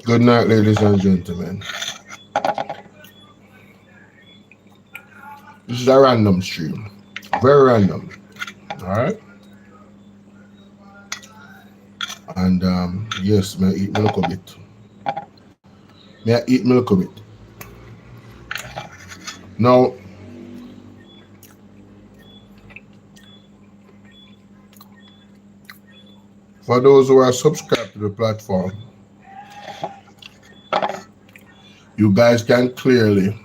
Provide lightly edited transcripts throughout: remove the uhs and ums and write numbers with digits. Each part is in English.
Good night, ladies and gentlemen. This is a random stream. Very random. Alright? And yes, may I eat milk a bit. May I eat milk a bit. Now, for those who are subscribed to the platform, you guys can clearly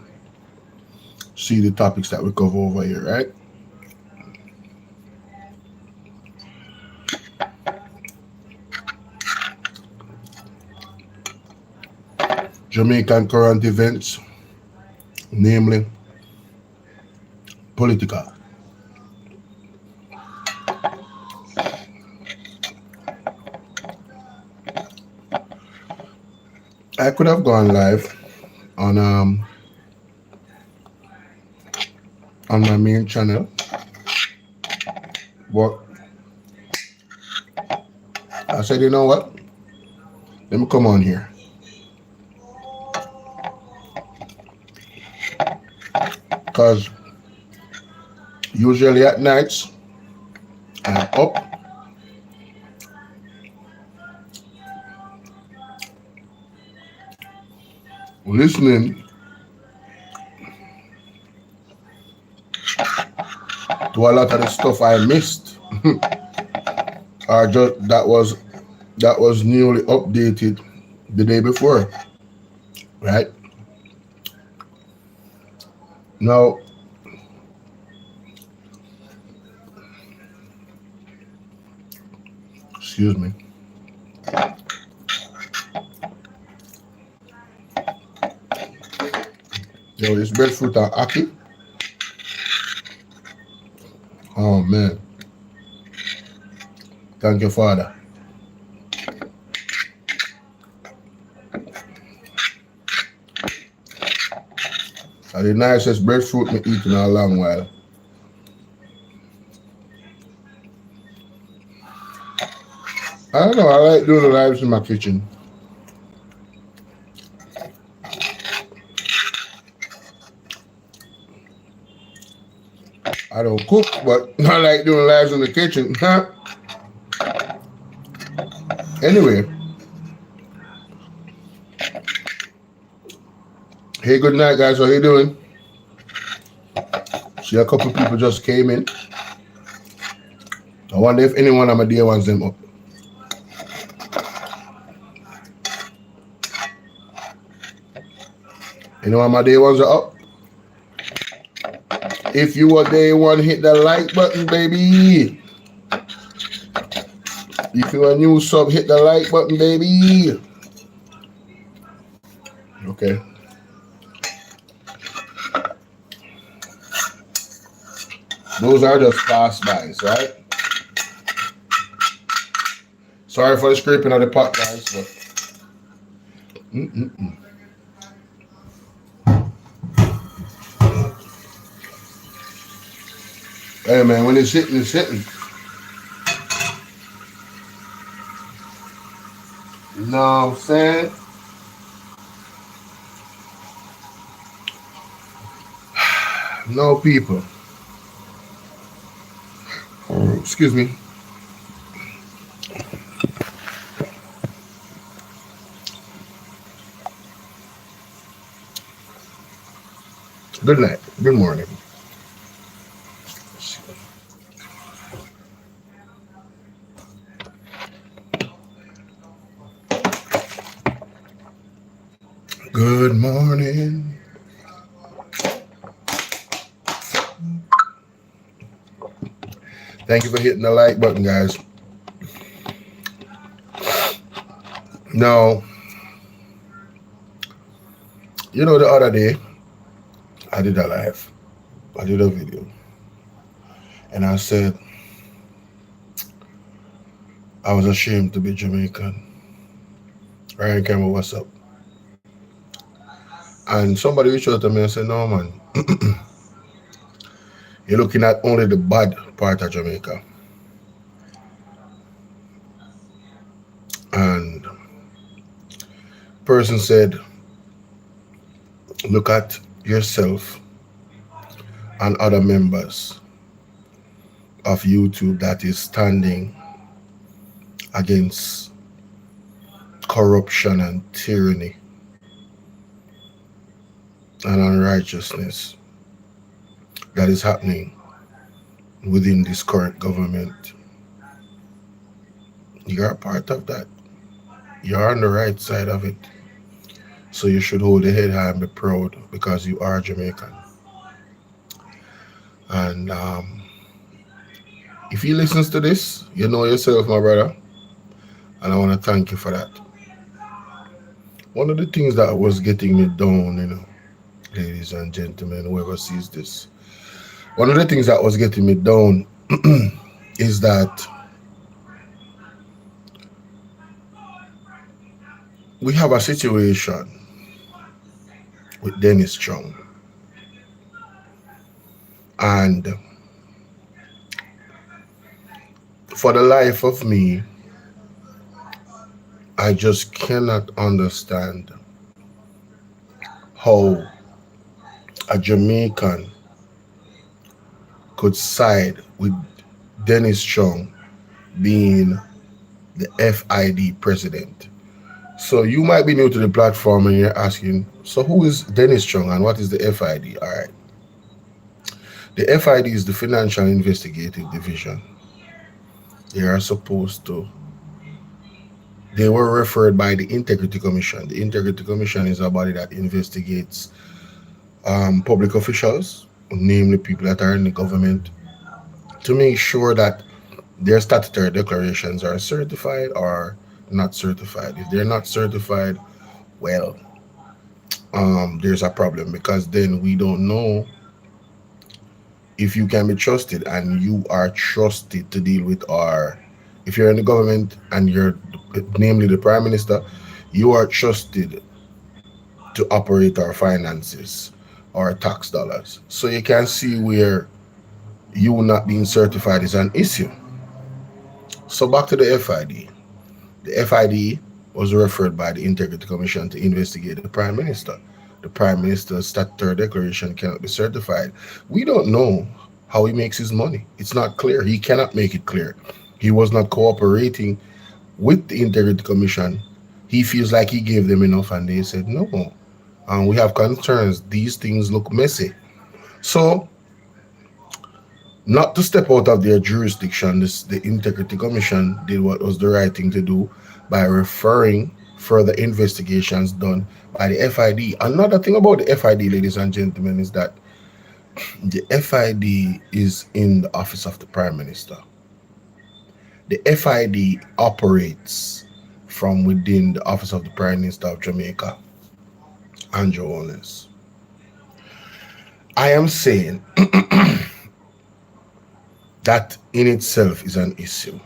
see the topics that we cover over here, right? Jamaican current events, namely political. I could have gone live on my main channel, but I said, you know what? Let me come on here. Because usually at nights, I'm up listening to a lot of the stuff I missed, or just that was newly updated the day before, right? Now, excuse me. Yo, this breadfruit are ackee. Oh man. Thank you, Father. Are the nicest breadfruit me eat in a long while. I don't know, I like doing the lives in my kitchen. I don't cook, but I like doing lives in the kitchen. Anyway. Hey, good night, guys. How you doing? See, a couple people just came in. I wonder if anyone of my dear ones them up. Anyone of my dear ones are up? If you are day one, hit the like button, baby. If you're a new sub, hit the like button, baby. Okay. Those are just fast buys, right? Sorry for the scraping of the pot, guys. But hey, man, when it's sitting, it's sitting. You know what I'm saying? No, people. Excuse me. Good night. Good morning. Good morning. Thank you for hitting the like button, guys. Now, you know, the other day, I did a live. I did a video. And I said, I was ashamed to be Jamaican. Ryan Campbell, what's up? And somebody reached out to me and said, no, man. You're looking at only the bad part of Jamaica. And person said, look at yourself and other members of YouTube that is standing against corruption and tyranny and unrighteousness that is happening within this current government. You're a part of that. You're on the right side of it. So you should hold your head high and be proud because you are Jamaican. And if he listens to this, you know yourself, my brother. And I want to thank you for that. One of the things that was getting me down, ladies and gentlemen, whoever sees this, one of the things that was getting me down is that we have a situation with Dennis Chung. And for the life of me, I just cannot understand how a Jamaican could side with Dennis Chung being the FID president. So you might be new to the platform and you're asking, so who is Dennis Chung and what is the FID? All right. The FID is the Financial Investigative Division. They were referred by the Integrity Commission. The Integrity Commission is a body that investigates public officials, namely people that are in the government, to make sure that their statutory declarations are certified or not certified. If they're not certified, well, there's a problem, because then we don't know if you can be trusted and you are trusted to deal with if you're in the government and you're namely the Prime Minister, you are trusted to operate our finances, our tax dollars. So you can see where you not being certified is an issue. So back to the FID. The FID was referred by the Integrity Commission to investigate the Prime Minister. The Prime Minister's statutory declaration cannot be certified. We don't know how he makes his money. It's not clear. He cannot make it clear. He was not cooperating with the Integrity Commission. He feels like he gave them enough and they said no. And we have concerns. These things look messy. So, not to step out of their jurisdiction, the Integrity Commission did what was the right thing to do by referring further investigations done by the FID. Another thing about the FID, ladies and gentlemen, is that the FID is in the office of the Prime Minister. The FID operates from within the office of the Prime Minister of Jamaica, Andrew Holness. I am saying that in itself is an issue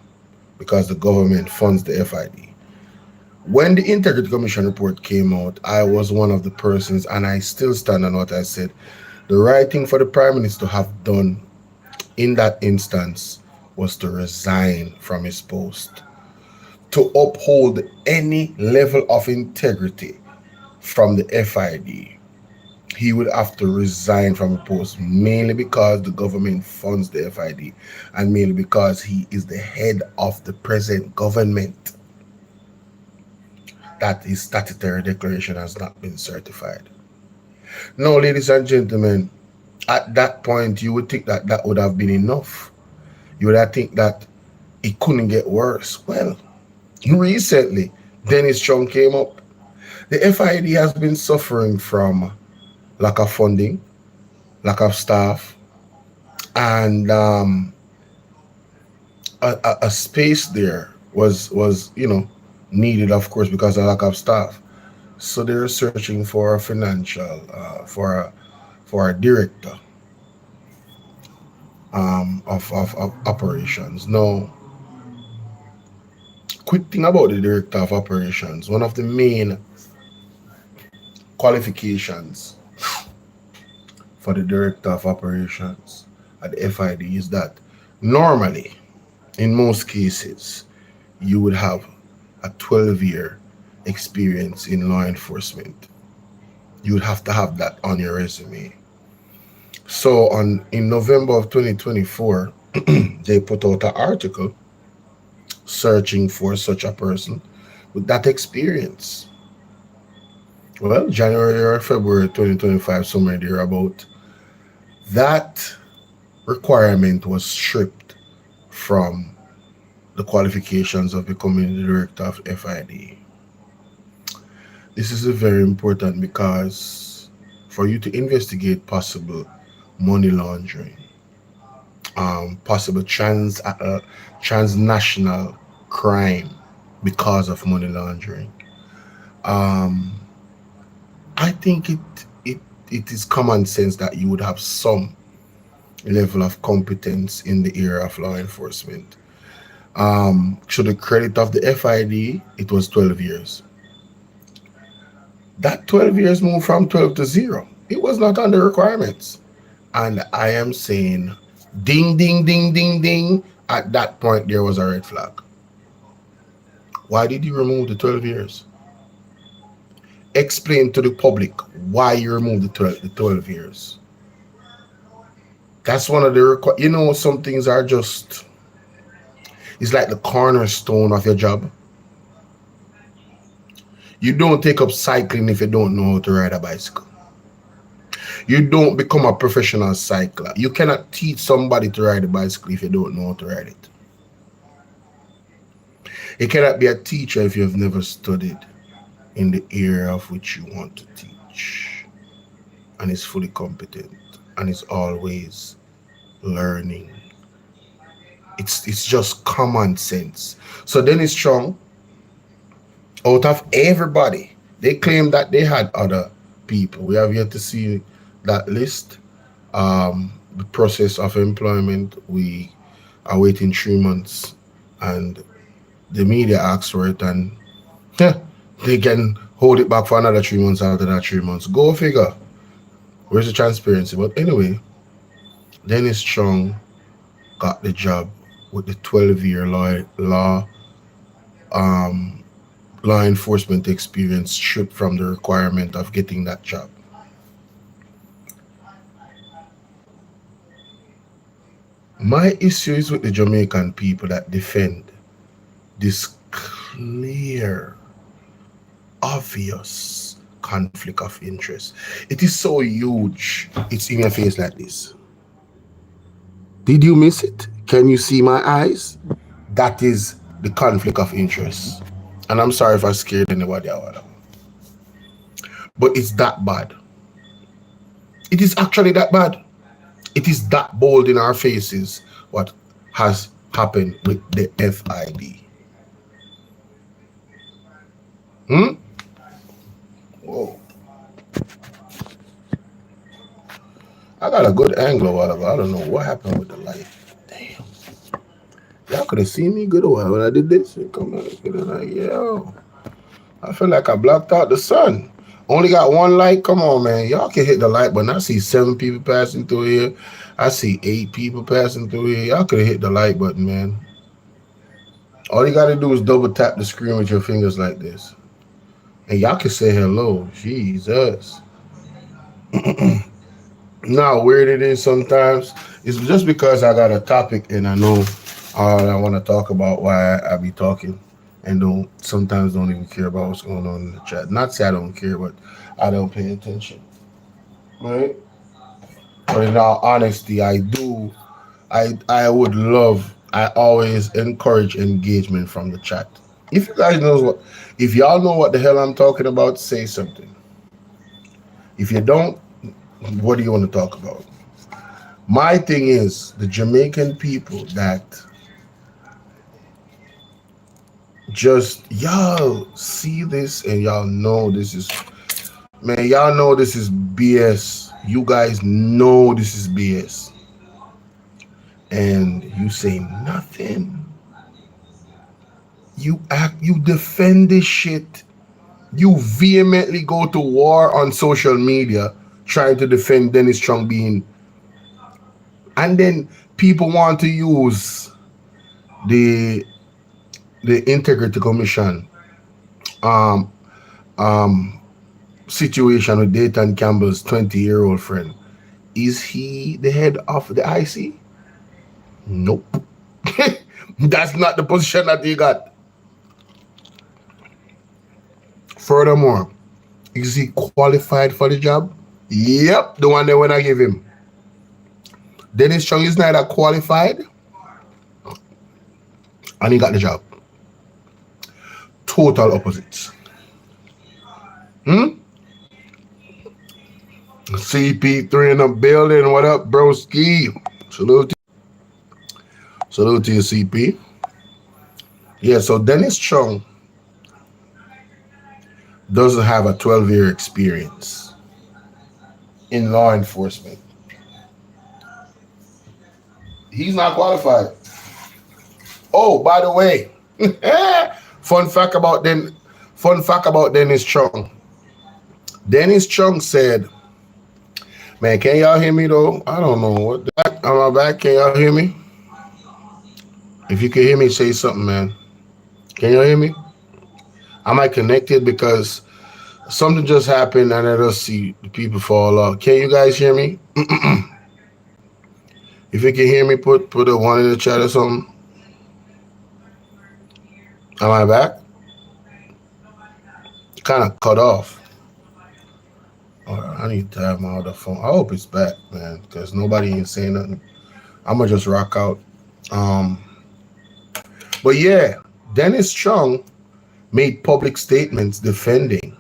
because the government funds the FID. When the Integrity Commission report came out, I was one of the persons, and I still stand on what I said. The right thing for the Prime Minister to have done in that instance was to resign from his post. To uphold any level of integrity from the FID, he would have to resign from a post, mainly because the government funds the FID and mainly because he is the head of the present government. That his statutory declaration has not been certified. Now, ladies and gentlemen, at that point, you would think that that would have been enough. You would have think that it couldn't get worse. Well, recently, Dennis Chung came up. The FID has been suffering from lack of funding, lack of staff, and a space there was needed, of course, because of lack of staff. So they're searching for a financial, for a director of operations. Now, quick thing about the director of operations, one of the main qualifications for the director of operations at the FID is that normally, in most cases, you would have a 12-year experience in law enforcement. You would have to have that on your resume. So on in November of 2024, they put out an article searching for such a person with that experience. Well, January or February 2025, somewhere there about, that requirement was stripped from the qualifications of becoming the director of FID. This is very important because for you to investigate possible money laundering, possible transnational crime because of money laundering, um, I think it it is common sense that you would have some level of competence in the area of law enforcement. To the credit of the FID, it was 12 years. That 12 years moved from 12 to 0. It was not on the requirements. And I am saying, ding, ding, ding, ding, ding. At that point, there was a red flag. Why did you remove the 12 years? Explain to the public why you removed the 12 years. That's one of the some things are just, it's like the cornerstone of your job. You don't take up cycling if you don't know how to ride a bicycle. You don't become a professional cycler. You cannot teach somebody to ride a bicycle if you don't know how to ride it. You cannot be a teacher if you have never studied in the area of which you want to teach and is fully competent and is always learning. It's just common sense. So Dennis Chung, out of everybody, they claim that they had other people. We have yet to see that list. The process of employment, we are waiting 3 months, and the media asks for it, and they can hold it back for another 3 months after that 3 months. Go figure. Where's the transparency? But anyway, Dennis Chung got the job with the 12-year um, law enforcement experience stripped from the requirement of getting that job. My issue is with the Jamaican people that defend this clear, obvious conflict of interest. It is so huge, it's in your face like this. Did you miss it? Can you see my eyes? That is the conflict of interest. And I'm sorry if I scared anybody out. But it's that bad. It is actually that bad. It is that bold in our faces what has happened with the FID. Whoa. I got a good angle a while ago. I don't know what happened with the light. Damn. Y'all could have seen me good a while when I did this. Come on, like, yo. I feel like I blocked out the sun. Only got one light. Come on, man. Y'all can hit the light button. I see 7 people passing through here. I see 8 people passing through here. Y'all could have hit the light button, man. All you got to do is double tap the screen with your fingers like this. And y'all can say hello. Jesus. Now, weird it is sometimes. It's just because I got a topic and I know all I want to talk about, why I be talking, and sometimes don't even care about what's going on in the chat. Not say I don't care, but I don't pay attention. Right? But in all honesty, I do. I would love. I always encourage engagement from the chat. If you guys if y'all know what the hell I'm talking about, say something. If you don't, what do you want to talk about? My thing is the Jamaican people that just, y'all see this and y'all know this is, man, y'all know this is BS. You guys know this is BS. And you say nothing. You defend this shit. You vehemently go to war on social media trying to defend Dennis Chung being, and then people want to use the Integrity Commission situation with Dayton Campbell's 20-year-old friend. Is he the head of the IC? Nope. That's not the position that he got. Furthermore, is he qualified for the job? Yep, the one they want to give him. Dennis Chung is neither qualified and he got the job. Total opposites. CP3 in the building. What up, broski? Salute to you, CP. Yeah, so Dennis Chung doesn't have a 12-year experience in law enforcement. He's not qualified. Oh, by the way, fun fact about Dennis Chung. Dennis Chung said, man, can y'all hear me though? I don't know what that. Am I back? Can y'all hear me? If you can hear me, say something, man. Can y'all hear me? Am I connected? Because something just happened and I just see the people fall off. Can you guys hear me? If you can hear me, put a one in the chat or something. Am I back? Kind of cut off. All right, I need to have my other phone. I hope it's back, man, because nobody ain't saying nothing. I'm gonna just rock out. But yeah, Dennis Chung made public statements defending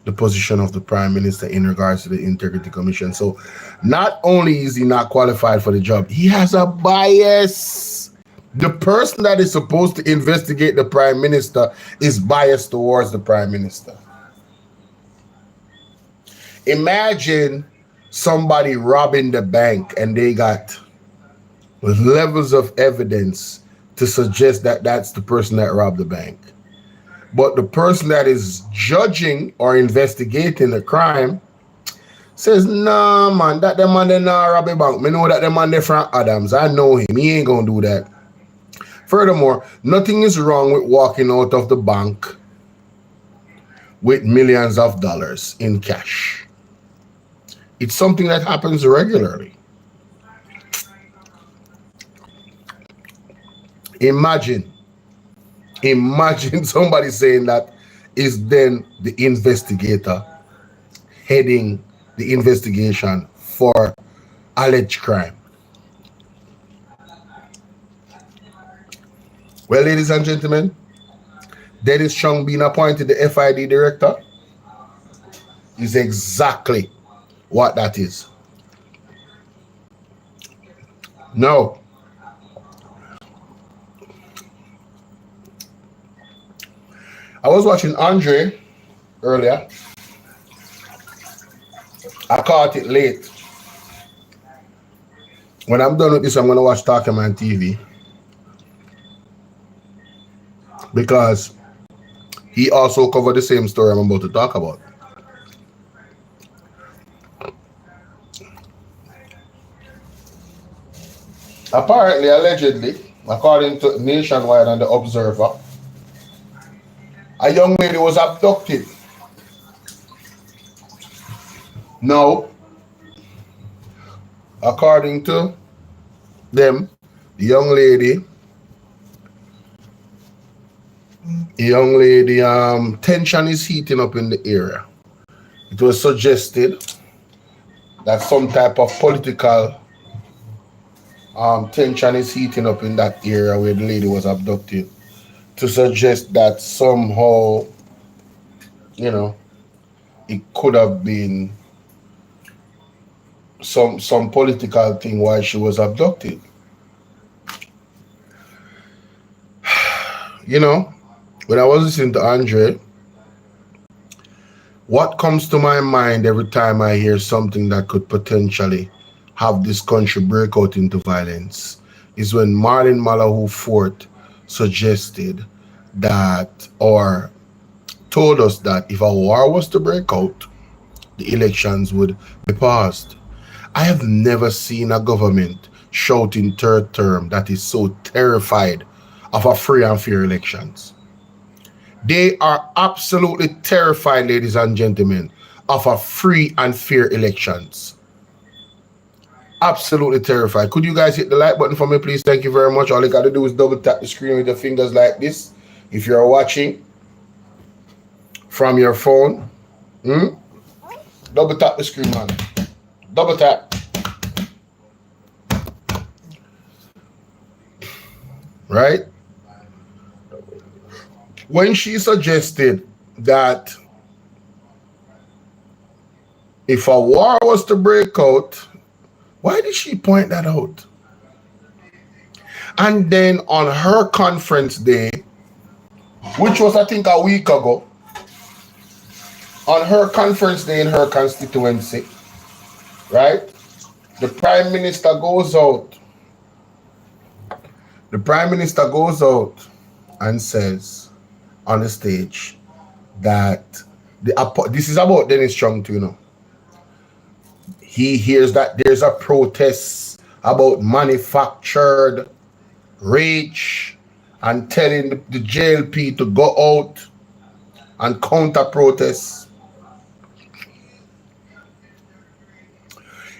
the position of the Prime Minister in regards to the Integrity Commission. So not only is he not qualified for the job, he has a bias. The person that is supposed to investigate the Prime Minister is biased towards the Prime Minister. Imagine somebody robbing the bank and they got levels of evidence to suggest that that's the person that robbed the bank. But the person that is judging or investigating the crime says, nah, man, that the man they not rob a bank. Me know that the man they from Adams. I know him. He ain't gonna do that. Furthermore, nothing is wrong with walking out of the bank with millions of dollars in cash. It's something that happens regularly. Imagine somebody saying that is then the investigator heading the investigation for alleged crime. Well, ladies and gentlemen, Dennis Chung being appointed the FID director is exactly what that is. No. I was watching Andre earlier. I caught it late. When I'm done with this, I'm going to watch Talking Man TV. Because he also covered the same story I'm about to talk about. Apparently, allegedly, according to Nationwide and the Observer, a young lady was abducted. Now, according to them, the young lady, tension is heating up in the area. It was suggested that some type of political tension is heating up in that area where the lady was abducted, to suggest that somehow, it could have been some political thing why she was abducted. When I was listening to Andre, what comes to my mind every time I hear something that could potentially have this country break out into violence is when Marlon Malahou Fort suggested that, or told us that, if a war was to break out, the elections would be paused. I have never seen a government shouting third term that is so terrified of a free and fair elections. They are absolutely terrified, ladies and gentlemen, of a free and fair elections. Absolutely terrified. Could you guys hit the like button for me, please? Thank you very much. All you got to do is double tap the screen with your fingers like this. If you're watching from your phone, double tap the screen, man. Double tap. Right? When she suggested that if a war was to break out, why did she point that out? And then on her conference day, which was I think a week ago, on her conference day in her constituency, right? The Prime Minister goes out. The Prime Minister goes out and says on the stage that this is about Dennis Chung too, you know. He hears that there's a protest about manufactured rage and telling the JLP to go out and counter protests.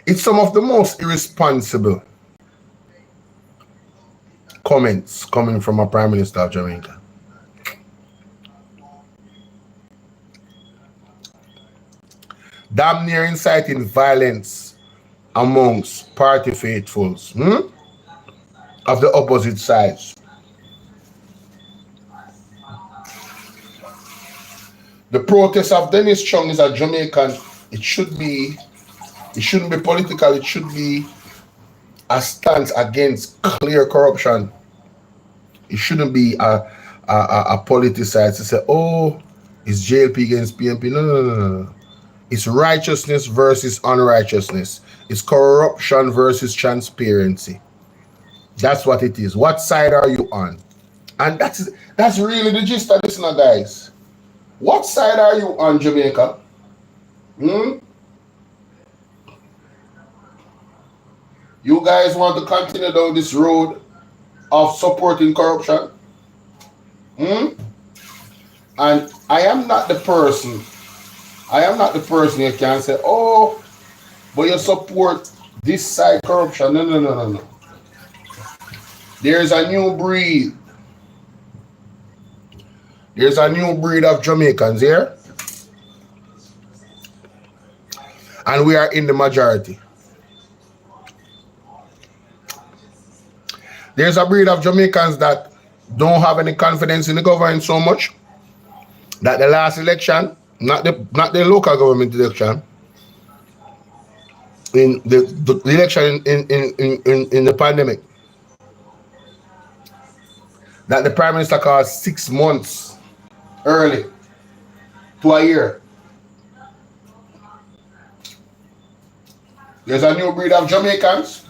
It's some of the most irresponsible comments coming from a Prime Minister of Jamaica. Damn near inciting violence amongst party faithfuls of the opposite sides. The protest of Dennis Chung is a Jamaican. It shouldn't be political. It should be a stance against clear corruption. It shouldn't be a politicized to say, oh, it's JLP against PMP. No. It's righteousness versus unrighteousness. It's corruption versus transparency. That's what it is. What side are you on? And that's really the gist of this now, guys. What side are you on, Jamaica? You guys want to continue down this road of supporting corruption? And I am not the person you can say, oh, but you support this side corruption. No. There's a new breed. There's a new breed of Jamaicans here. And we are in the majority. There's a breed of Jamaicans that don't have any confidence in the government so much that the last election, not the local government election, in the election in the pandemic, that the Prime Minister called 6 months early to a year. There's a new breed of Jamaicans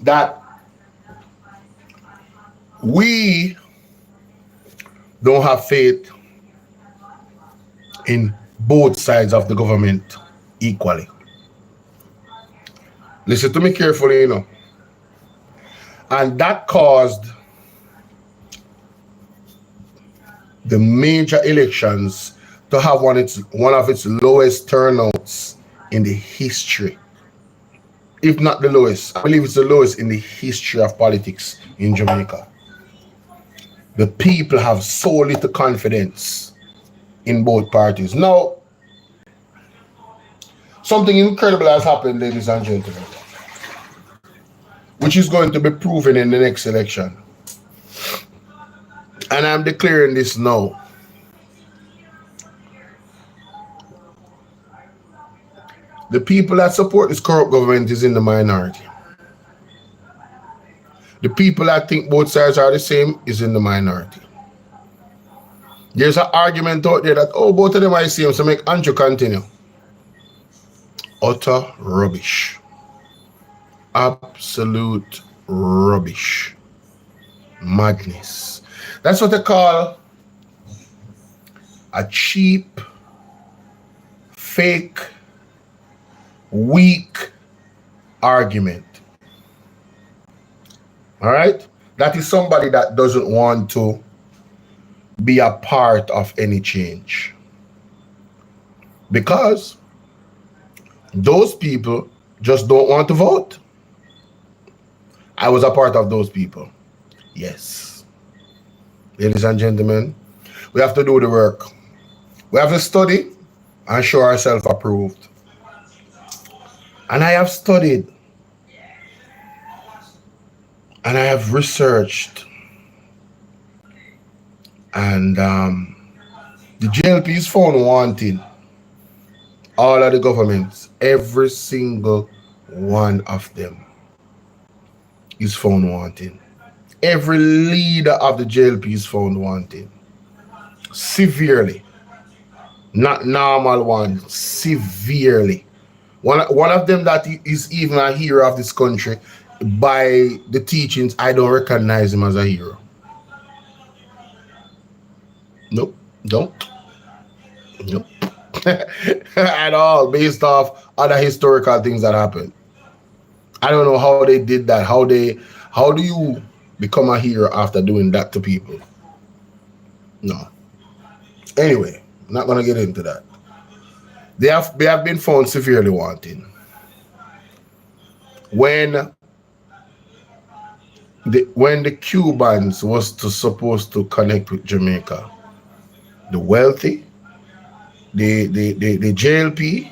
that we don't have faith in both sides of the government equally. Listen to me carefully, you know. And that caused the major elections to have one of its lowest turnouts in the history. If not the lowest, I believe it's the lowest in the history of politics in Jamaica. The people have so little confidence in both parties. Now, something incredible has happened, ladies and gentlemen, which is going to be proven in the next election. And I'm declaring this now. The people that support this corrupt government is in the minority. The people that think both sides are the same is in the minority. There's an argument out there that, oh, both of them are the same, so make Andrew continue. Utter rubbish. Absolute rubbish. Madness. That's what they call a cheap, fake, weak argument. All right? That is somebody that doesn't want to be a part of any change, because those people just don't want to vote. I was a part of those people. Yes. Ladies and gentlemen, we have to do the work. We have to study and show ourselves approved. And I have studied and I have researched, and the JLP is found wanting all of the governments, every single one of them is found wanting. Every leader of the JLP is found wanting. Severely. Not normal one, severely. One of them that is even a hero of this country, by the teachings, I don't recognize him as a hero. Nope, don't. Nope. At all, based off other historical things that happened. I don't know how they did that. How do you become a hero after doing that to people? No. Anyway, I'm not gonna get into that. They have been found severely wanting. When the Cubans was supposed to connect with Jamaica, the wealthy, the JLP,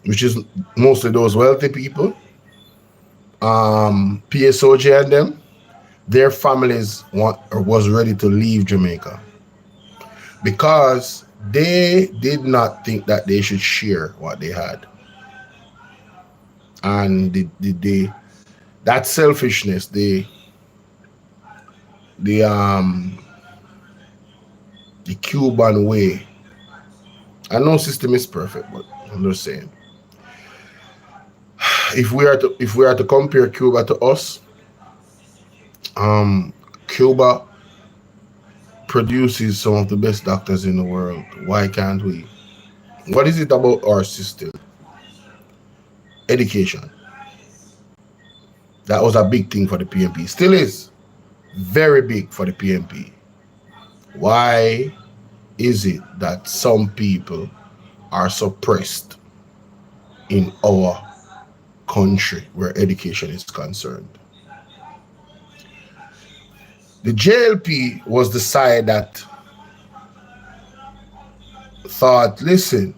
which is mostly those wealthy people, PSOJ and them, their families was ready to leave Jamaica because they did not think that they should share what they had. And that selfishness, the Cuban way. I know system is perfect, but I'm just saying, if we are to compare Cuba to us, Cuba produces some of the best doctors in the world. Why can't we? What is it about our system? Education. That was a big thing for the PNP. Still is very big for the PNP. Why is it that some people are suppressed in our country where education is concerned? The JLP was the side that thought, listen,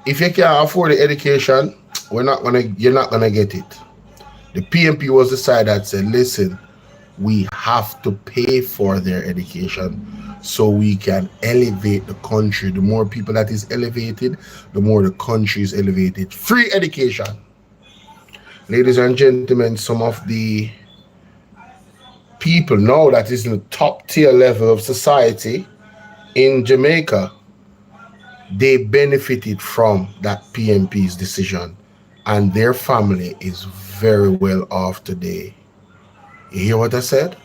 if you can't afford the education, you're not gonna get it. The PNP was the side that said, listen, we have to pay for their education so we can elevate the country. The more people that is elevated, the more the country is elevated. Free education. Ladies and gentlemen, some of the people now that is in the top tier level of society in Jamaica, they benefited from that PNP's decision, and their family is very well off today. You hear what I said?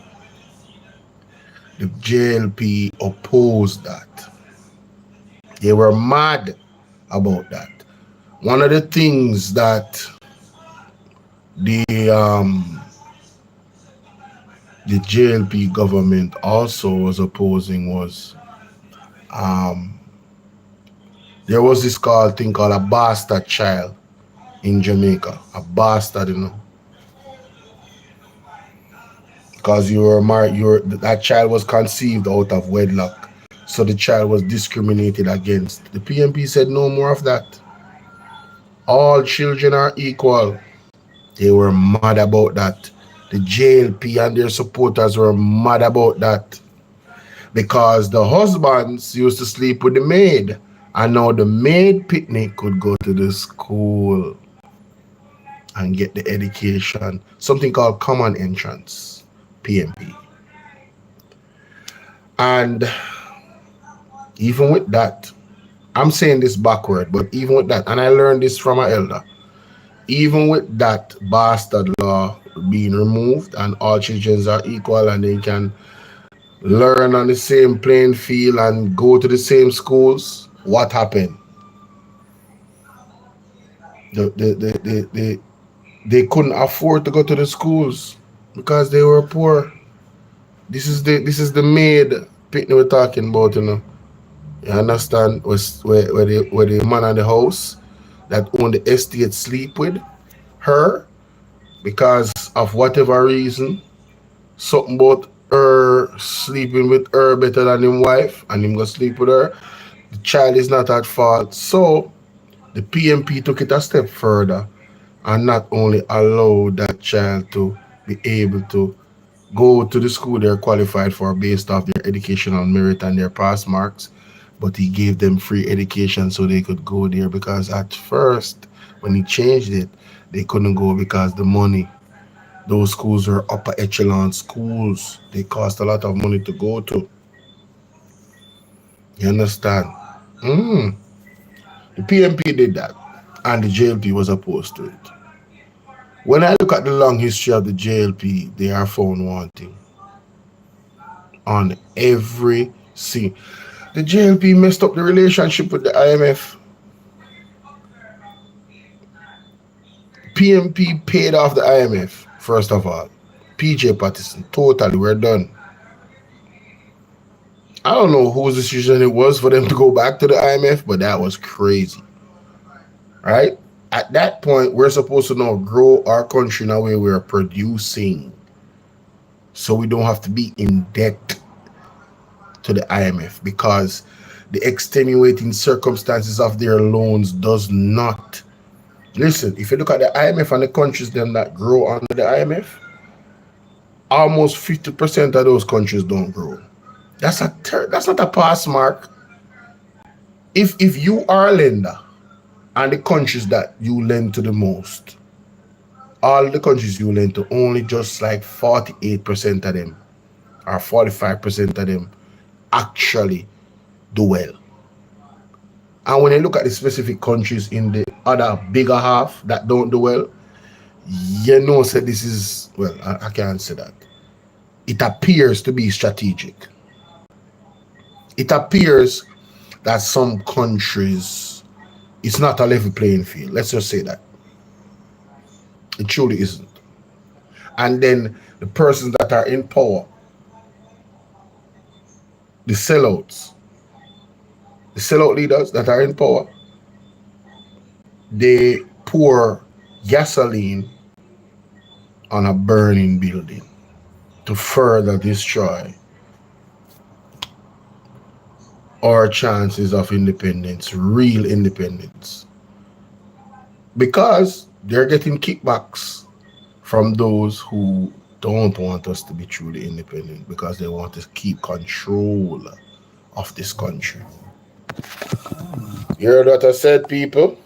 The JLP opposed that. They were mad about that. One of the things that the JLP government also was opposing was there was this thing called a bastard child in Jamaica. A bastard, because you were married, that child was conceived out of wedlock, so the child was discriminated against. The PNP said no more of that. All children are equal. They were mad about that. The JLP and their supporters were mad about that, because the husbands used to sleep with the maid, and now the maid picnic could go to the school and get the education, something called common entrance, PNP. And even with that, I'm saying this backward, but even with that, and I learned this from an elder, even with that bastard law being removed and all children are equal and they can learn on the same playing field and go to the same schools, what happened? They couldn't afford to go to the schools because they were poor. This is the maid picnic we're talking about, you know. You understand? Where the man of the house that owned the estate sleep with her because of whatever reason. Something about her sleeping with her better than him wife and him go sleep with her. The child is not at fault. So the PMP took it a step further and not only allowed that child to be able to go to the school they're qualified for based off their educational merit and their pass marks, but he gave them free education so they could go there because at first, when he changed it, they couldn't go because the money. Those schools were upper echelon schools. They cost a lot of money to go to. You understand? Mm. The PMP did that, and the JLP was opposed to it. When I look at the long history of the JLP, they are found wanting on every scene. The JLP messed up the relationship with the IMF. PMP paid off the IMF, first of all. PJ Partisan, totally, we're done. I don't know whose decision it was for them to go back to the IMF, but that was crazy, right? At that point, we're supposed to now grow our country in a way we're producing, so we don't have to be in debt to the IMF because the extenuating circumstances of their loans does not. Listen, if you look at the IMF and the countries them that grow under the IMF, almost 50% of those countries don't grow. That's not a pass mark. If you are a lender and the countries that you lend to the most, all the countries you lend to, only just like 48% of them or 45% of them actually do well. And when you look at the specific countries in the other bigger half that don't do well, you know, say this is, well, I can't say that. It appears to be strategic. It appears that some countries, it's not a level playing field. Let's just say that. It truly isn't. And then the persons that are in power, the sellouts, the sellout leaders that are in power, they pour gasoline on a burning building to further destroy our chances of independence, real independence. Because they're getting kickbacks from those who don't want us to be truly independent because they want to keep control of this country. You heard what I said, people?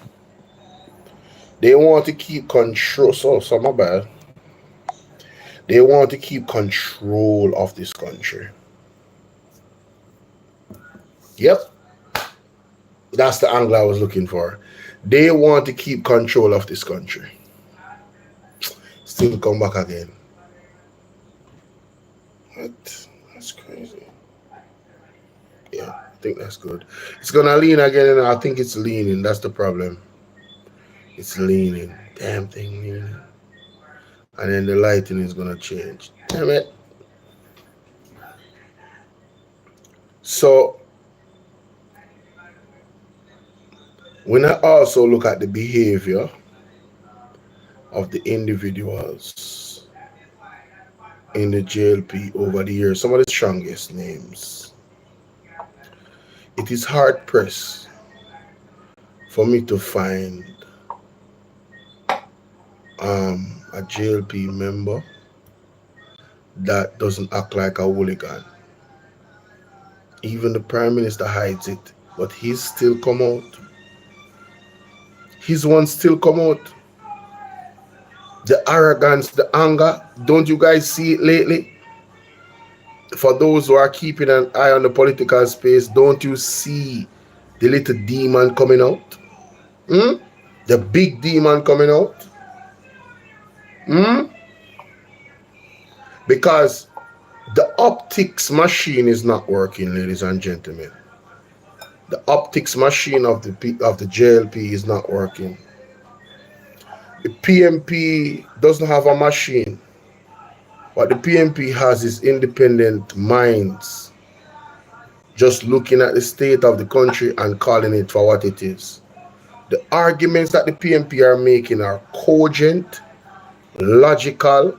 They want to keep control. So my bad. They want to keep control of this country. Yep. That's the angle I was looking for. They want to keep control of this country. Still come back again. What? That's crazy. Yeah, I think that's good. It's gonna lean again, and I think it's leaning. That's the problem. It's leaning. Damn thing leaning. And then the lighting is gonna change. Damn it. So when I also look at the behavior of the individuals in the JLP over the years, some of the strongest names, it is hard pressed for me to find a JLP member that doesn't act like a hooligan. Even the Prime Minister hides it, but he's still come out. His one still come out. The arrogance, the anger, don't you guys see it lately? For those who are keeping an eye on the political space, don't you see the little demon coming out? The big demon coming out? Because the optics machine is not working, ladies and gentlemen. The optics machine of the JLP is not working. The PMP doesn't have a machine. What the PMP has is independent minds just looking at the state of the country and calling it for what it is. The arguments that the PNP are making are cogent, logical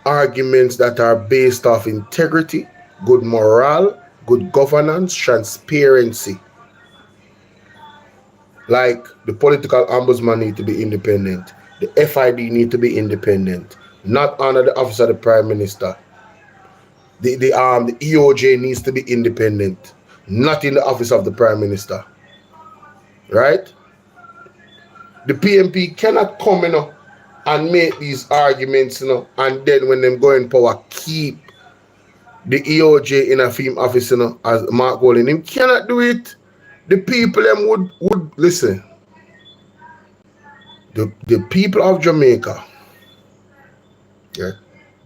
arguments that are based off integrity, good morale, good governance, transparency. Like the political ombudsman need to be independent, the FID need to be independent, not under the office of the prime minister. The EOJ needs to be independent, not in the office of the prime minister. Right? The PMP cannot come, and make these arguments, and then when them go in power, keep the EOJ in a film office, as Mark Golding. Him cannot do it. The people them would listen. The people of Jamaica, yeah,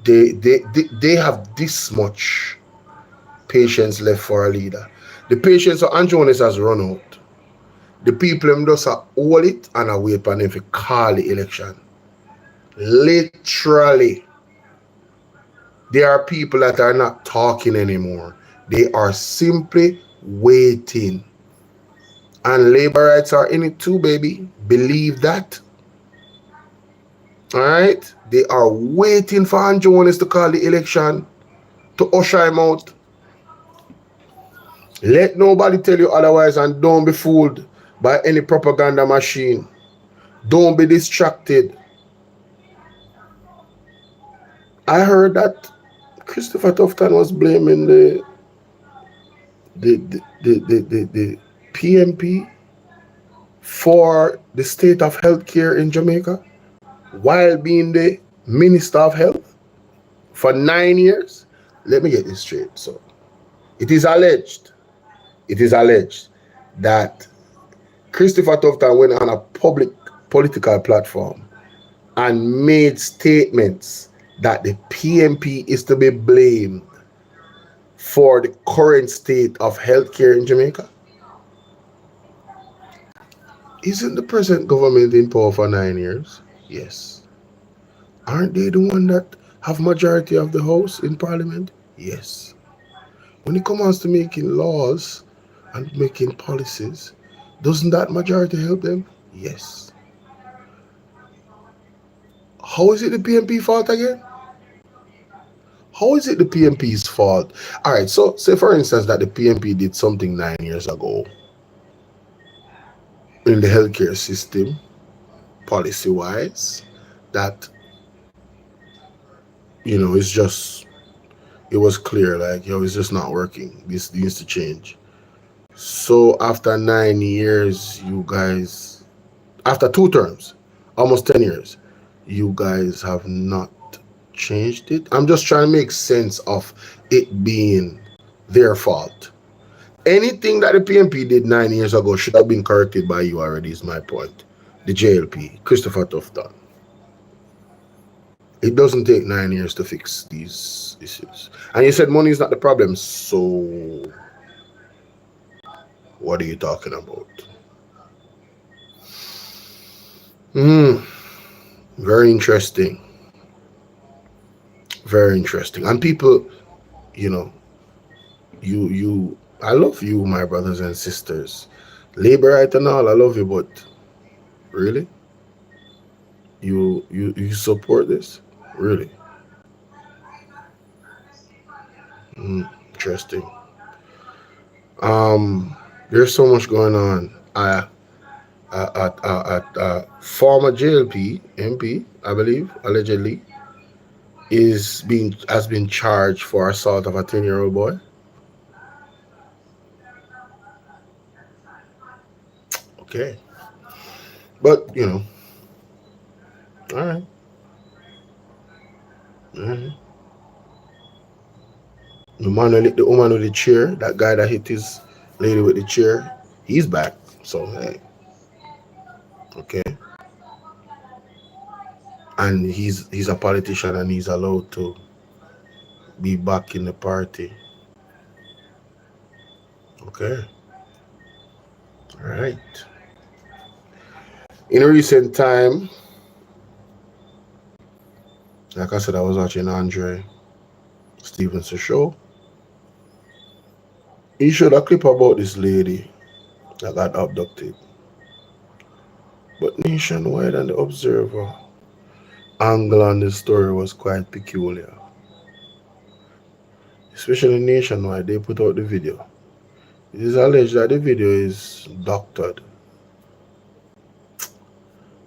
they have this much patience left for a leader. The patience of Anjonis has run out. The people them just hold it and wait for them to call the election. Literally. There are people that are not talking anymore. They are simply waiting. And labor rights are in it too, baby. Believe that. All right? They are waiting for Anjonis to call the election to usher him out. Let nobody tell you otherwise, and don't be fooled by any propaganda machine. Don't be distracted. I heard that Christopher Tufton was blaming the PMP for the state of healthcare in Jamaica while being the Minister of Health for 9 years. Let me get this straight. So it is alleged that Christopher Tufton went on a public political platform and made statements that the PMP is to be blamed for the current state of healthcare in Jamaica. Isn't the present government in power for 9 years? Yes. Aren't they the one that have majority of the House in Parliament? Yes. When it comes to making laws and making policies, doesn't that majority help them? Yes. How is it the PMP fault again? How is it the PMP's fault? All right, so say for instance that the PMP did something 9 years ago in the healthcare system, policy-wise, that, it was clear, like, it's just not working. This needs to change. So after 9 years, you guys, after 2 terms, almost 10 years, you guys have not changed it. I'm just trying to make sense of it being their fault. Anything that the PMP did 9 years ago should have been corrected by you already, is my point. The JLP, Christopher Tufton. It doesn't take 9 years to fix these issues. And you said money is not the problem, so what are you talking about? Very interesting. Very interesting. And people, I love you, my brothers and sisters. Labor right and all, I love you, but really? You support this? Really? Interesting. There's so much going on. Former JLP MP, I believe, allegedly, has been charged for assault of a 10-year-old boy. Okay. But, all right. The woman with the chair, that guy that hit his lady with the chair, he's back. So, hey. Okay. And he's a politician and he's allowed to be back in the party. Okay. All right. In a recent time, like I said, I was watching Andre Stevenson's show. He showed a clip about this lady that got abducted. But nationwide and the Observer angle on the story was quite peculiar. Especially nationwide, they put out the video. It is alleged that the video is doctored.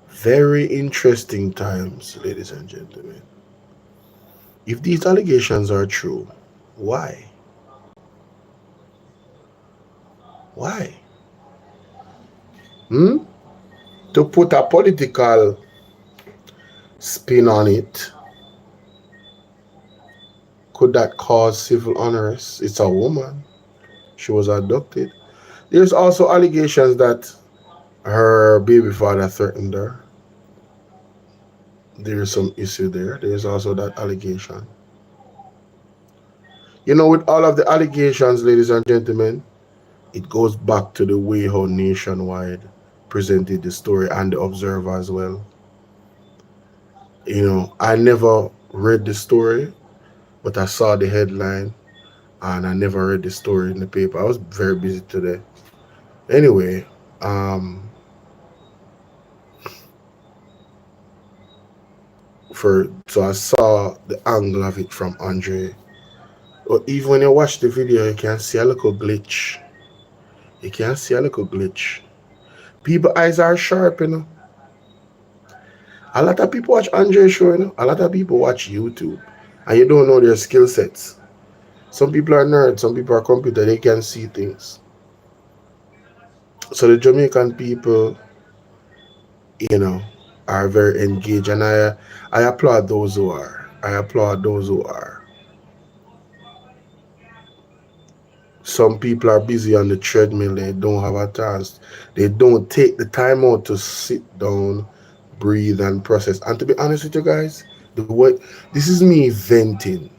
Very interesting times, ladies and gentlemen. If these allegations are true, why? Why? Hmm? To put a political spin on it, could that cause civil unrest? It's a woman. She was abducted. There's also allegations that her baby father threatened her. There's some issue there. There's also that allegation. You know, with all of the allegations, ladies and gentlemen, it goes back to the way how Nationwide presented the story and the Observer as well. You know, I never read the story, but I saw the headline and I never read the story in the paper. I was very busy today. Anyway, um, so I saw the angle of it from Andre. But even when you watch the video, you can see a little glitch. You can see a little glitch. People eyes are sharp, you know. A lot of people watch Andre's show, you know. A lot of people watch YouTube, and you don't know their skill sets. Some people are nerds, some people are computer, they can see things. So the Jamaican people, you know, are very engaged, and I applaud those who are. I applaud those who are. Some people are busy on the treadmill, they don't have a chance. They don't take the time out to sit down, breathe, and process. And to be honest with you guys, the way this is me venting.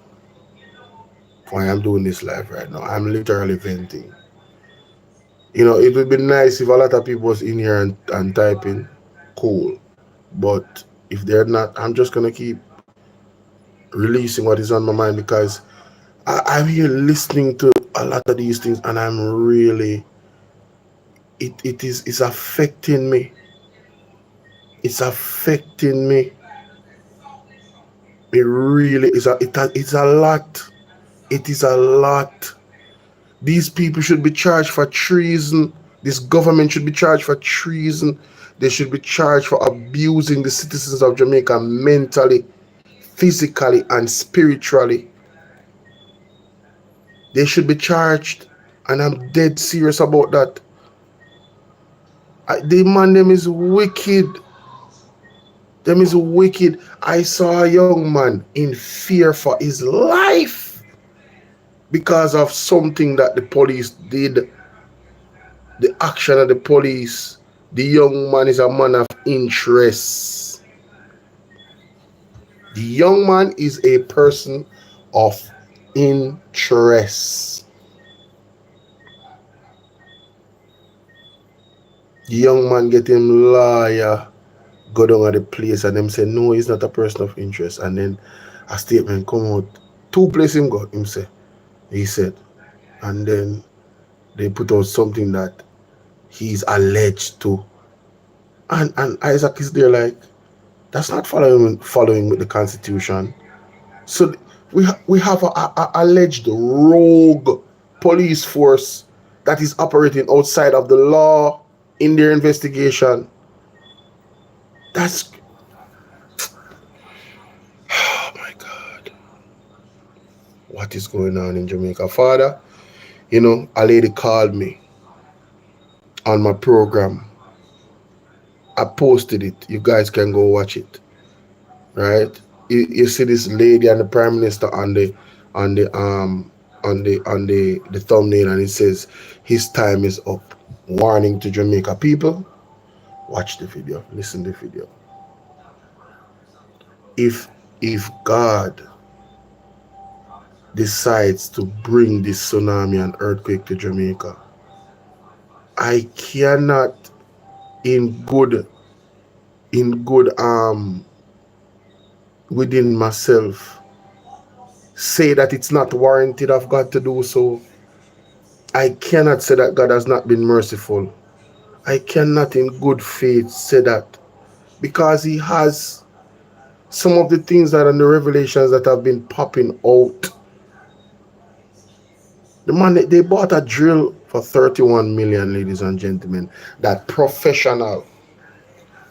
Why I'm doing this live right now. I'm literally venting. You know, it would be nice if a lot of people was in here and typing. Cool. But if they're not, I'm just gonna keep releasing what is on my mind because I'm here listening to a lot of these things and I'm really it's affecting me. It's affecting me. It really is it's a lot. It is a lot. These people should be charged for treason. This government should be charged for treason. They should be charged for abusing the citizens of Jamaica mentally, physically, and spiritually. They should be charged. And I'm dead serious about that. The man, them is wicked. Them is wicked. I saw a young man in fear for his life because of something that the police did. The action of the police. The young man is a man of interest. The young man is a person of interest. The young man get him lawyer, go down at the place and them say, no, he's not a person of interest. And then a statement come out. Two places him go, him say. He said. And then they put out something that he's alleged to. And Isaac is there like, that's not following with the Constitution. So we have a alleged rogue police force that is operating outside of the law in their investigation. That's oh my God. What is going on in Jamaica? Father, you know, a lady called me on my program. I posted it. You guys can go watch it. Right? You see this lady and the prime minister on the thumbnail, and it says his time is up. Warning to Jamaica people. Watch the video. Listen to the video. If God decides to bring this tsunami and earthquake to Jamaica, I cannot in good within myself say that it's not warranted of God to do so. I cannot say that God has not been merciful. I cannot in good faith say that, because he has. Some of the things that are the revelations that have been popping out. The man, they bought a drill for 31 million, ladies and gentlemen. That professional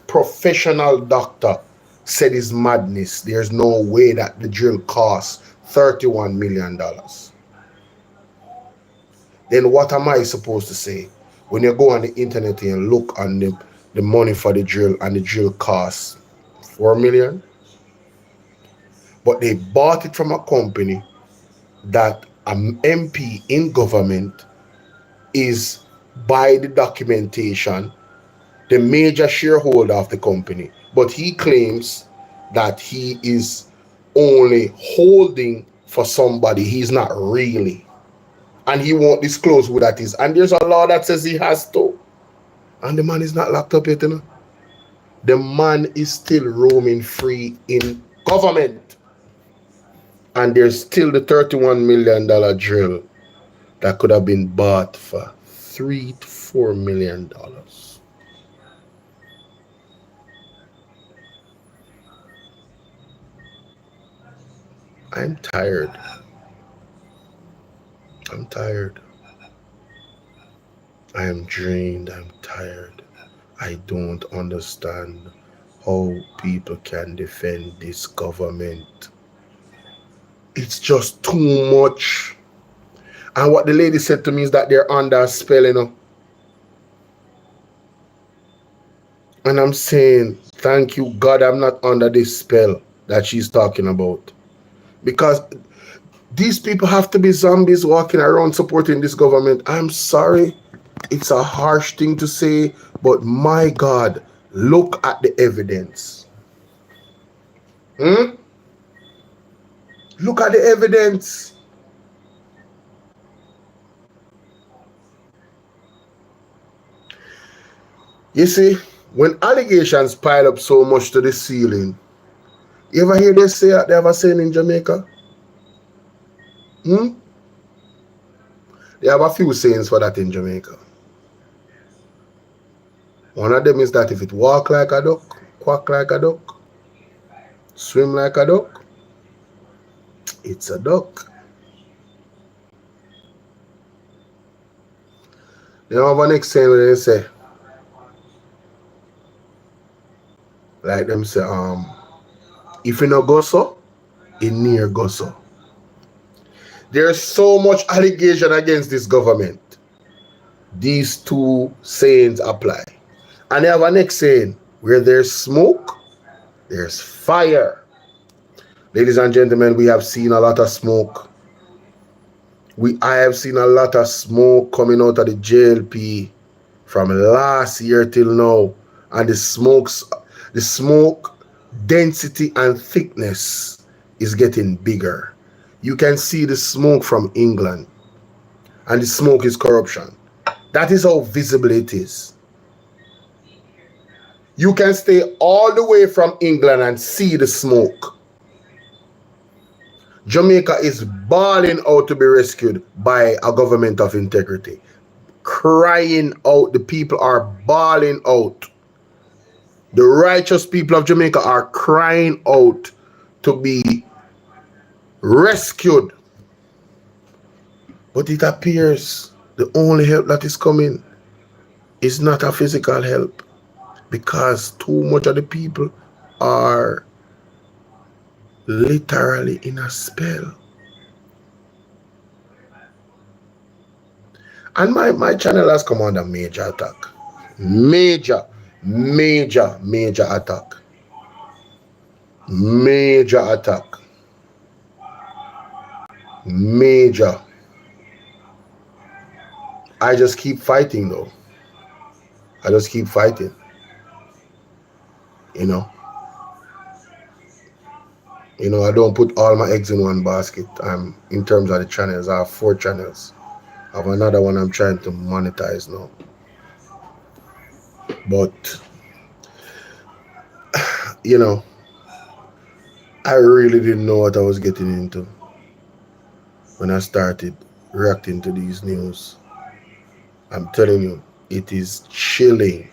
doctor said is madness. There's no way that the drill costs $31 million. Then what am I supposed to say? When you go on the internet and look on the money for the drill, and the drill costs 4 million, but they bought it from a company that an MP in government is, by the documentation, the major shareholder of the company. But he claims that he is only holding for somebody. He's not really. And he won't disclose who that is. And there's a law that says he has to. And the man is not locked up yet, you know. The man is still roaming free in government. And there's still the $31 million drill that could have been bought for $3 to $4 million. I'm tired. I'm tired. I am drained. I'm tired. I don't understand how people can defend this government. It's just too much. And what the lady said to me is that they're under a spell, you know. And I'm saying, thank you, God, I'm not under this spell that she's talking about. Because these people have to be zombies walking around supporting this government. I'm sorry. It's a harsh thing to say, but my God, look at the evidence. Look at the evidence. You see, when allegations pile up so much to the ceiling, you ever hear they say that they have a saying in Jamaica? They have a few sayings for that in Jamaica. One of them is that if it walk like a duck, quack like a duck, swim like a duck, it's a duck. They have a next saying where they say, like them say, if you no go so, it near go so. There's so much allegation against this government. These two sayings apply. And they have a next saying, where there's smoke, there's fire. Ladies and gentlemen, we have seen a lot of smoke. I have seen a lot of smoke coming out of the JLP from last year till now. And the smoke density and thickness is getting bigger. You can see the smoke from England. And the smoke is corruption. That is how visible it is. You can stay all the way from England and see the smoke. Jamaica is bawling out to be rescued by a government of integrity. Crying out. The people are bawling out. The righteous people of Jamaica are crying out to be rescued. But it appears the only help that is coming is not a physical help, because too much of the people are literally in a spell. And my channel has come under major attack. Major attack. Major attack. Major. I just keep fighting though. I just keep fighting. You know, I don't put all my eggs in one basket. In terms of the channels, I have 4 channels. I have another one I'm trying to monetize now. But, I really didn't know what I was getting into when I started reacting to these news. I'm telling you, it is chilling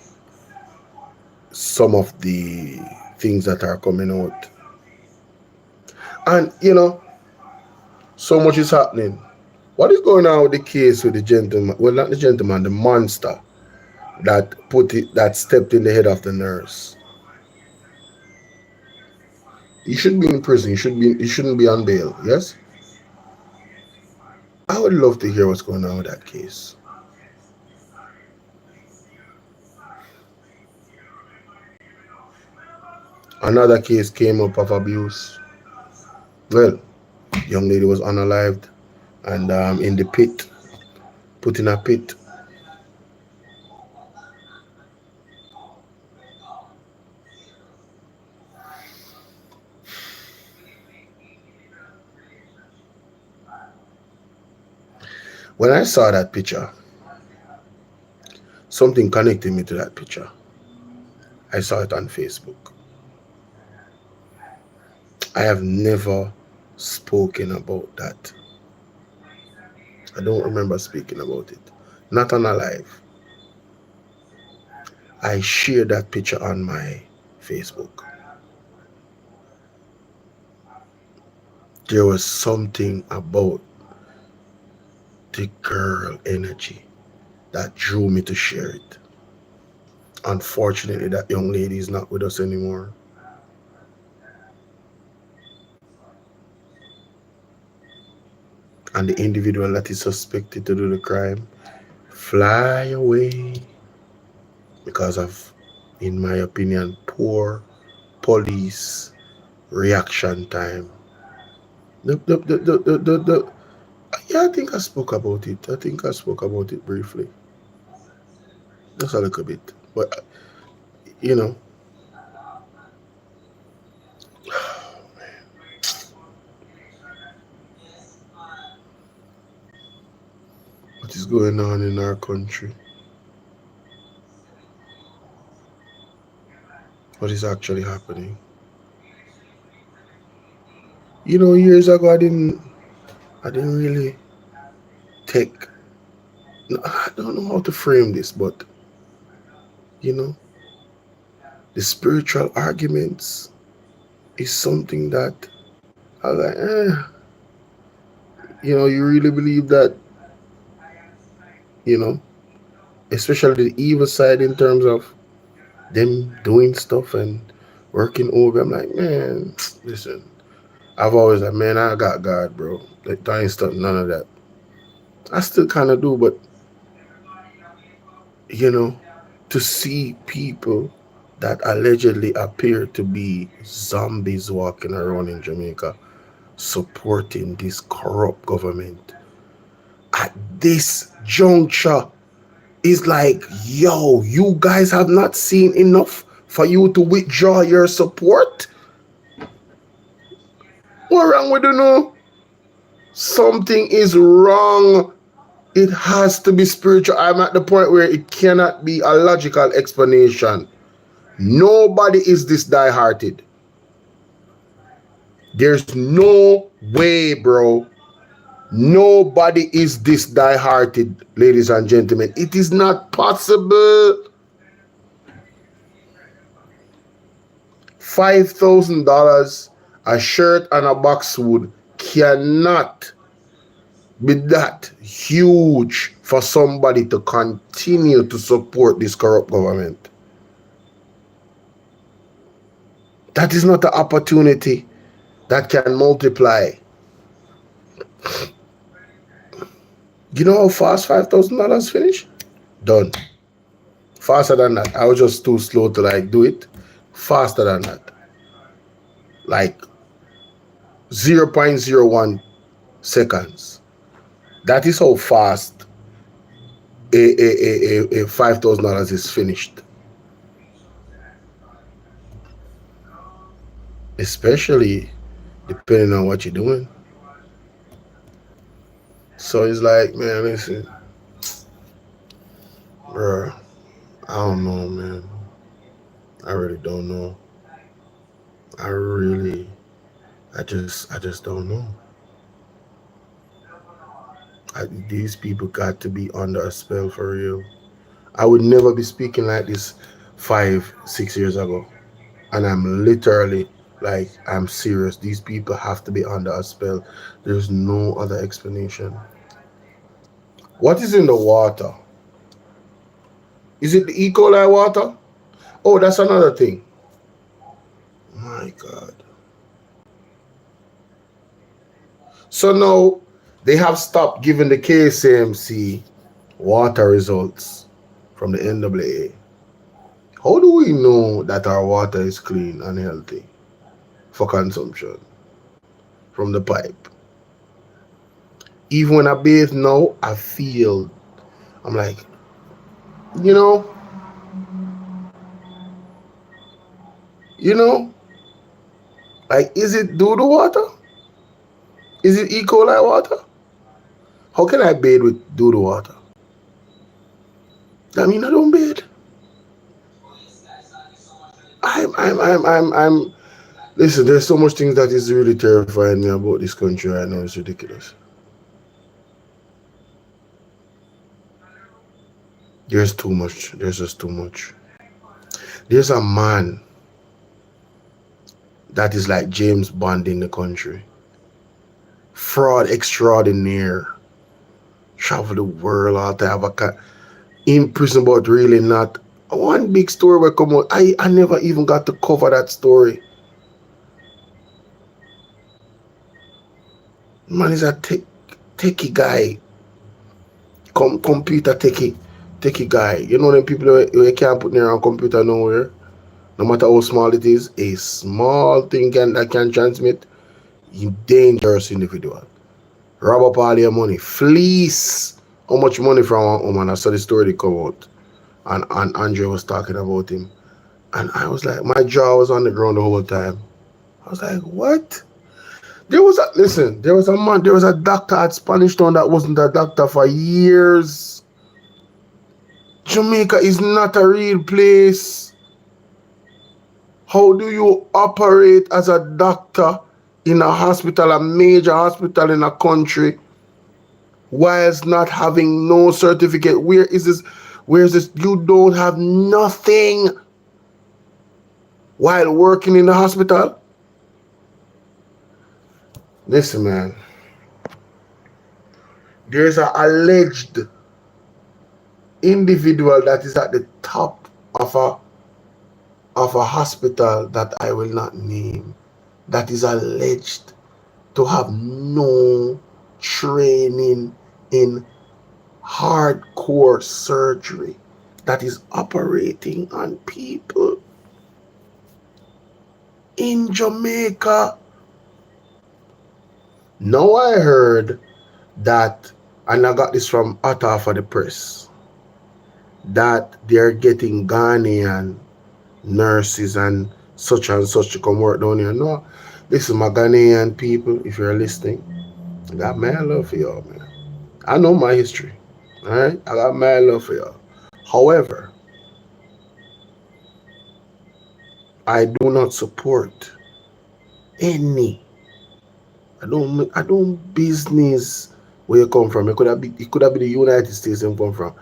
some of the things that are coming out. And so much is happening. What is going on with the case with the gentleman? Well, not the gentleman, the monster that stepped in the head of the nurse. He should be in prison. He shouldn't be on bail. Yes. I would love to hear what's going on with that case. Another case came up of abuse. Well, young lady was unalived and in the pit, put in a pit. When I saw that picture, something connected me to that picture. I saw it on Facebook. I have never spoken about that. I don't remember speaking about it. Not on a live. I shared that picture on my Facebook. There was something about the girl energy that drew me to share it. Unfortunately, that young lady is not with us anymore. And the individual that is suspected to do the crime fly away because of, in my opinion, poor police reaction time. Yeah, I think I spoke about it. I think I spoke about it briefly. Just a little bit. But, you know, what is going on in our country? What is actually happening? Years ago, I didn't really take, no, I don't know how to frame this, but, you know, the spiritual arguments is something that I was like, you really believe that, you know, especially the evil side in terms of them doing stuff and working over. I'm like, man, listen, I've always like, man, I got God, bro. Like, I ain't stuff, none of that. I still kind of do, but, you know, to see people that allegedly appear to be zombies walking around in Jamaica supporting this corrupt government at this juncture is like, yo, you guys have not seen enough for you to withdraw your support? What wrong with you know? Something is wrong. It has to be spiritual. I'm at the point where it cannot be a logical explanation. Nobody is this die-hearted. There's no way, bro. Nobody is this die-hearted, ladies and gentlemen. It is not possible. $5,000, a shirt and a boxwood cannot be that huge for somebody to continue to support this corrupt government. That is not an opportunity that can multiply. You know how fast $5,000 finish? Done. Faster than that. I was just too slow to do it. Faster than that. Like 0.01 seconds. That is how fast a $5,000 is finished. Especially depending on what you're doing. So it's like, man, listen, bro, I don't know, man. I really don't know. I just don't know. These people got to be under a spell for real. I would never be speaking like this 5, 6 years ago. And I'm literally like, I'm serious. These people have to be under a spell. There's no other explanation. What is in the water? Is it the E. coli water? Oh, that's another thing. My God. So now they have stopped giving the KCMC water results from the NAA. How do we know that our water is clean and healthy for consumption from the pipe? Even when I bathe now, I feel, I'm like, you know, you know, like, is it doo-doo water? Is it E. coli water? How can I bathe with doo-doo water? I mean, I don't bathe. I'm. Listen, there's so much things that is really terrifying me about this country right now. It's ridiculous. There's too much. There's just too much. There's a man that is like James Bond in the country. Fraud extraordinaire. Travel the world all the time. In prison, but really not. One big story will come out. I never even got to cover that story. Man is a techie guy. Computer techie guy. You know them people who can't put near a computer nowhere. No matter how small it is, a small thing that can transmit. You dangerous individual. Rob up all your money. Fleece how much money from one woman. I saw the story come out. And Andre was talking about him. And I was like, my jaw was on the ground the whole time. I was like, what? There was a man, there was a doctor at Spanish Town that wasn't a doctor for years. Jamaica is not a real place. How do you operate as a doctor in a hospital, a major hospital in a country, whilst not having no certificate? Where is this? You don't have nothing while working in the hospital? Listen, man. There's an alleged individual that is at the top of a hospital that I will not name, that is alleged to have no training in hardcore surgery, that is operating on people in Jamaica. Now I heard that, and I got this from Atta for the press, that they're getting Ghanaian nurses and such to come work down here. No, listen, my Ghanaian people, if you're listening, I got mad love for y'all, man. I know my history, all right? I got mad love for y'all. However, I do not support any. I don't business where you come from. It could have been the United States you come from.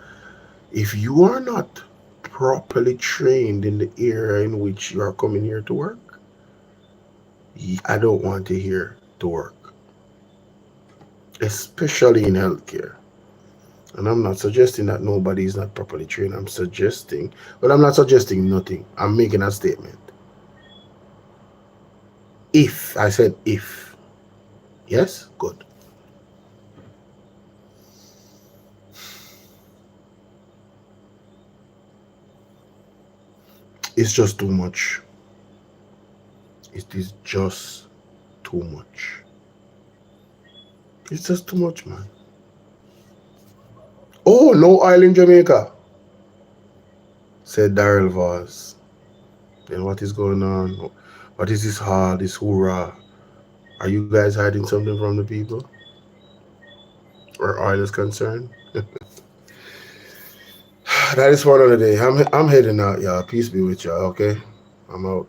If you are not properly trained in the area in which you are coming here to work, I don't want you here to work, especially in healthcare. And I'm not suggesting that nobody is not properly trained. I'm not suggesting nothing. I'm making a statement. I said if. Yes? Good. It's just too much. It is just too much. It's just too much, man. Oh, no oil in Jamaica, said Daryl Voss. Then what is going on? What is this this hoorah? Are you guys hiding something from the people? Where oil is concerned? That is for another day. I'm heading out, y'all. Peace be with y'all, okay? I'm out.